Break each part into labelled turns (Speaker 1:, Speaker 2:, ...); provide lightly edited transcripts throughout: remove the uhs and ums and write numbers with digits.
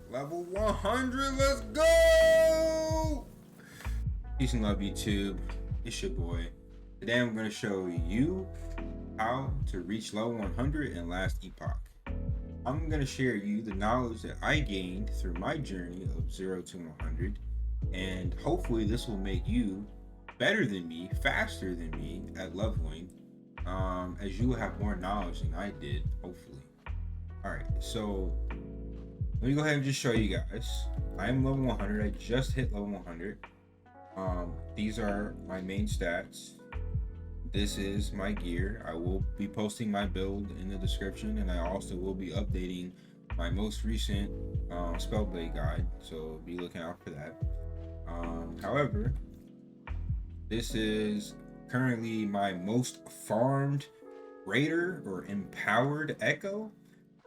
Speaker 1: Level 100, let's go! Peace and love, YouTube. It's your boy. Today I'm going to show you how to reach level 100 in last Epoch. I'm going to share you the knowledge that I gained through my journey of 0 to 100, and hopefully this will make you better than me, faster than me at leveling, as you will have more knowledge than I did, hopefully. Alright, so let me go ahead and just show you guys. I am level 100. I just hit level 100. These are my main stats. This is my gear. I will be posting my build in the description, and I also will be updating my most recent spellblade guide, so be looking out for that. However, this is currently my most farmed raider or empowered echo.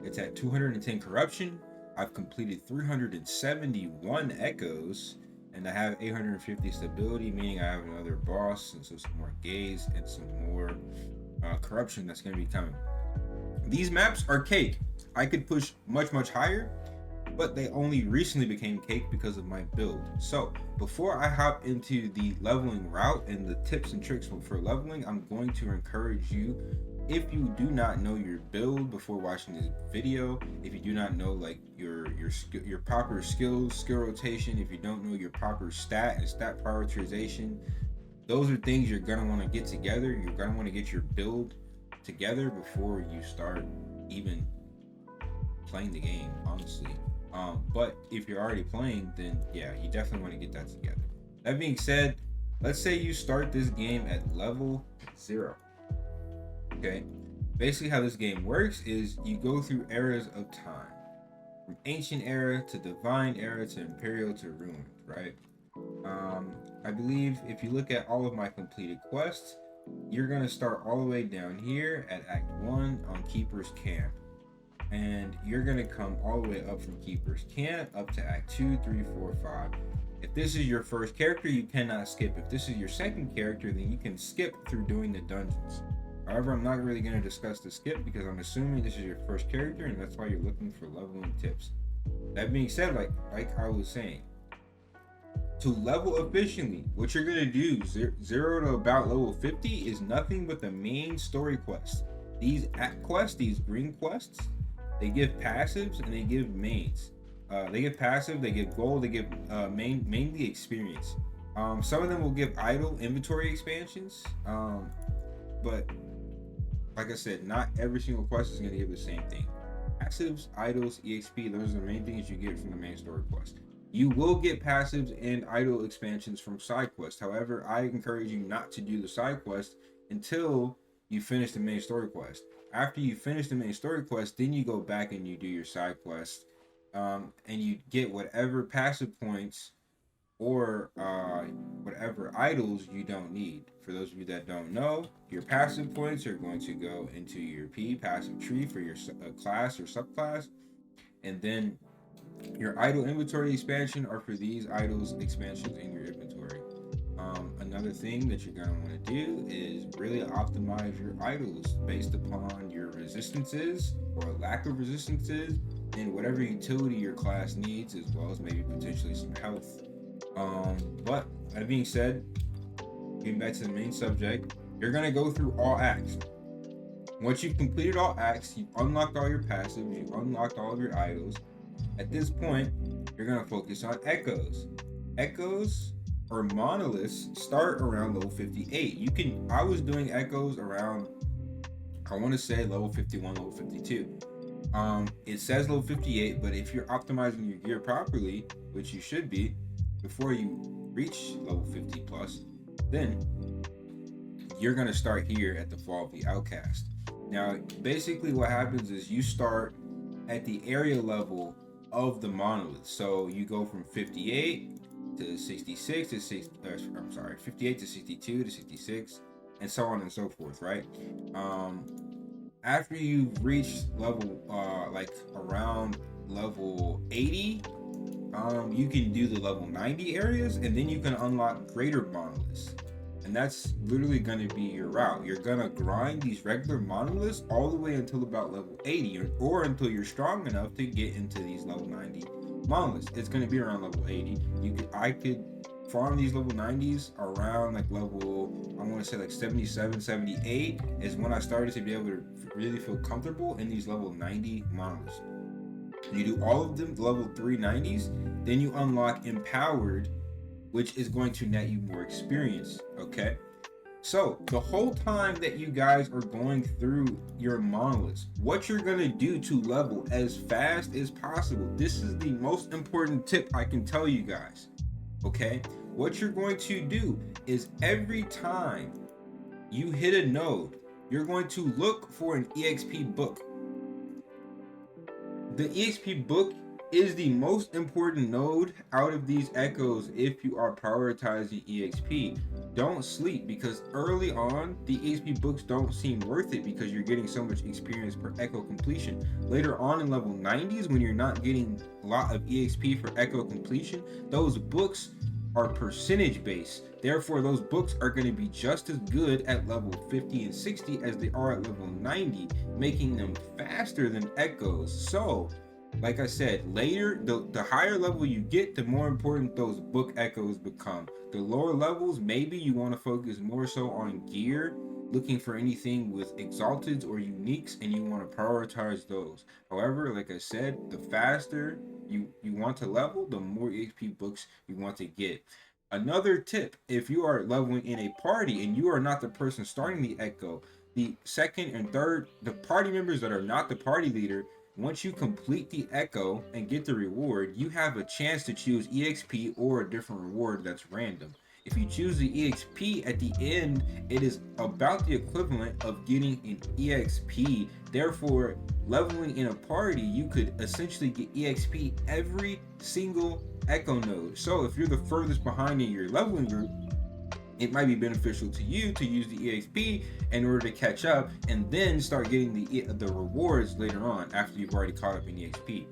Speaker 1: It's at 210 corruption. I've completed 371 echoes, and I have 850 stability, meaning I have another boss, and so some more gaze and some more corruption that's going to be coming. These maps are cake. I could push much higher, but they only recently became cake because of my build. So before I hop into the leveling route and the tips and tricks for leveling, I'm going to encourage you, if you do not know your build before watching this video, if you do not know like your proper skills, skill rotation, if you don't know your proper stat and stat prioritization, those are things you're gonna want to get together. You're gonna want to get your build together before you start even playing the game, honestly. But if you're already playing, then yeah, you definitely want to get that together. That being said, let's say you start this game at level 0. Okay, basically how this game works is you go through eras of time, from ancient era to divine era to imperial to ruined, right? I believe if you look at all of my completed quests, you're gonna start all the way down here at Act 1 on Keeper's Camp, and you're gonna come all the way up from Keeper's Camp up to Act 2, 3, 4, 5. If this is your first character, you cannot skip. If this is your second character, then you can skip through doing the dungeons. However, I'm not really going to discuss the skip because I'm assuming this is your first character, and that's why you're looking for leveling tips. That being said, like I was saying, to level efficiently, what you're going to do 0 to about level 50 is nothing but the main story quests. These quests, these green quests, they give passives and they give mains. They give passive, they give gold, they give mainly experience. Some of them will give idle inventory expansions, but like I said, not every single quest is going to give the same thing. Passives, idols, EXP, those are the main things you get from the main story quest. You will get passives and idle expansions from side quests. However, I encourage you not to do the side quest until you finish the main story quest. After you finish the main story quest, then you go back and you do your side quest, and you get whatever passive points or whatever idols you don't need. For those of you that don't know, your passive points are going to go into your passive tree for your class or subclass, and then your idle inventory expansion are for these idols expansions in your inventory. Another thing that you're going to want to do is really optimize your idols based upon your resistances or lack of resistances and whatever utility your class needs, as well as maybe potentially some health. But that being said, getting back to the main subject, you're gonna go through all acts. Once you've completed all acts, you've unlocked all your passives, you've unlocked all of your idols. At this point, you're gonna focus on echoes. Echoes or monoliths start around level 58. I was doing echoes around, I want to say level 51, level 52. It says level 58, but if you're optimizing your gear properly, which you should be, before you reach level 50 plus, then you're going to start here at the Fall of the Outcast. Now, basically what happens is you start at the area level of the monolith. So you go from 58 to 66 to 58 to 62 to 66, and so on and so forth, right? After you've reached level, like around level 80, you can do the level 90 areas, and then you can unlock greater monoliths. And that's literally going to be your route. You're going to grind these regular monoliths all the way until about level 80, or until you're strong enough to get into these level 90 monoliths. It's going to be around level 80. I could farm these level 90s around like level, I want to say like 77, 78 is when I started to be able to really feel comfortable in these level 90 monoliths. You do all of them level 390s, then you unlock empowered, which is going to net you more experience. Okay, so the whole time that you guys are going through your monoliths, what you're gonna do to level as fast as possible, this is the most important tip I can tell you guys. Okay, what you're going to do is every time you hit a node, you're going to look for an EXP book. The EXP book is the most important node out of these echoes if you are prioritizing EXP. Don't sleep, because early on the EXP books don't seem worth it because you're getting so much experience per echo completion. Later on in level 90s, when you're not getting a lot of EXP for echo completion, those books are percentage based. Therefore, those books are going to be just as good at level 50 and 60 as they are at level 90, making them faster than echoes. So like I said, later, the higher level you get, the more important those book echoes become. The lower levels, maybe you want to focus more so on gear, looking for anything with exalteds or uniques, and you want to prioritize those. However, like I said, the faster you want to level, the more EXP books you want to get. Another tip, if you are leveling in a party and you are not the person starting the echo, the second and third, the party members that are not the party leader, once you complete the echo and get the reward, you have a chance to choose EXP or a different reward that's random. If you choose the EXP at the end, it is about the equivalent of getting an EXP. Therefore, leveling in a party, you could essentially get EXP every single echo node. So if you're the furthest behind in your leveling group, it might be beneficial to you to use the EXP in order to catch up and then start getting the rewards later on after you've already caught up in EXP.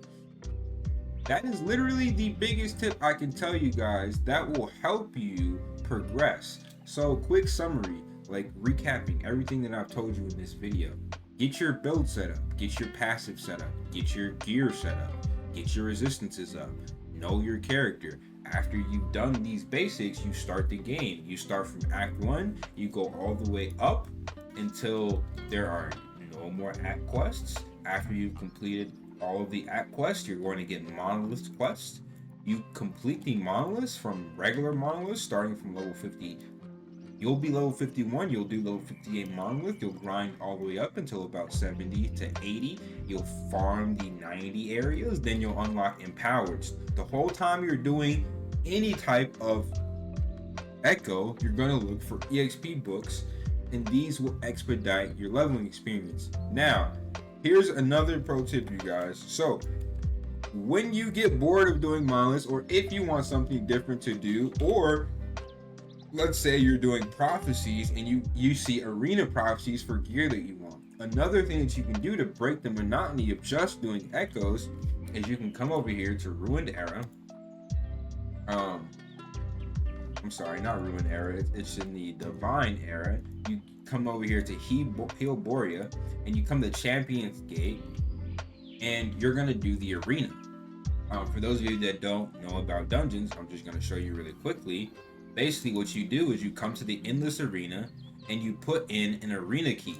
Speaker 1: That is literally the biggest tip I can tell you guys that will help you progress. So quick summary, like recapping everything that I've told you in this video. Get your build set up, get your passive set up, get your gear set up, get your resistances up, know your character. After you've done these basics, you start the game. You start from Act 1, you go all the way up until there are no more Act quests. After you've completed all of the Act quests, you're going to get monolith quests. You complete the monoliths from regular monoliths starting from level 50. You'll be level 51, you'll do level 58 monolith, you'll grind all the way up until about 70 to 80. You'll farm the 90 areas, then you'll unlock empowered. The whole time you're doing any type of echo, you're going to look for EXP books, and these will expedite your leveling experience. Now, here's another pro tip, you guys. So when you get bored of doing monoliths, or if you want something different to do, or let's say you're doing prophecies and you see arena prophecies for gear that you want, another thing that you can do to break the monotony of just doing echoes is you can come over here to Ruined Era. I'm sorry, not Ruined Era, it's in the Divine Era. You come over here to Heal Borea, and you come to Champions Gate, and you're gonna do the arena. For those of you that don't know about dungeons, I'm just gonna show you really quickly. Basically, what you do is you come to the Endless Arena, and you put in an arena key.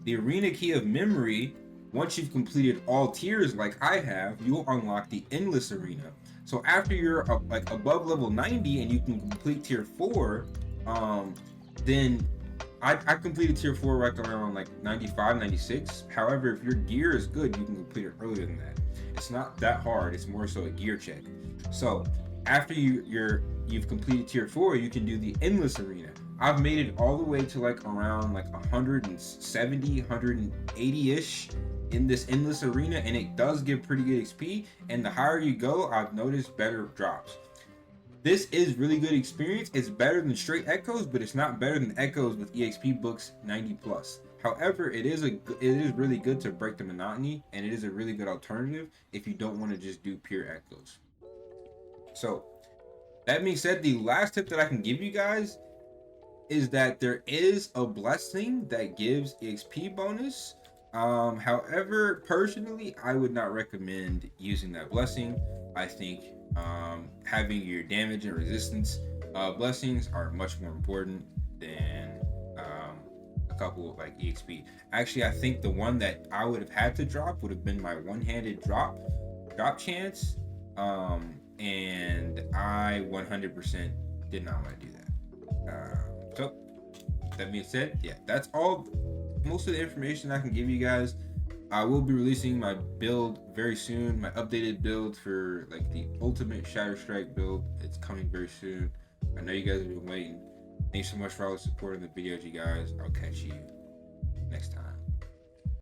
Speaker 1: The arena key of memory, once you've completed all tiers like I have, you'll unlock the Endless Arena. So after you're like above level 90 and you can complete tier 4, then I completed tier 4 right around like 95, 96. However, if your gear is good, you can complete it earlier than that. It's not that hard, it's more so a gear check. So after you've completed tier 4, you can do the Endless Arena. I've made it all the way to like around like 170, 180-ish in this Endless Arena, and it does give pretty good XP, and the higher you go, I've noticed better drops. This is really good experience. It's better than straight echoes, but it's not better than echoes with EXP books 90 plus. However, it is really good to break the monotony, and it is a really good alternative if you don't want to just do pure echoes. So that being said, the last tip that I can give you guys is that there is a blessing that gives EXP bonus. However, personally, I would not recommend using that blessing. I think having your damage and resistance blessings are much more important than a couple of like EXP. Actually, I think the one that I would have had to drop would have been my one-handed drop chance. And I 100% did not want to do that. So that being said, yeah, that's all. Most of the information I can give you guys. I will be releasing my build very soon. My updated build for like the ultimate Shatter Strike build. It's coming very soon. I know you guys have been waiting. Thanks so much for all the support in the videos, you guys. I'll catch you next time.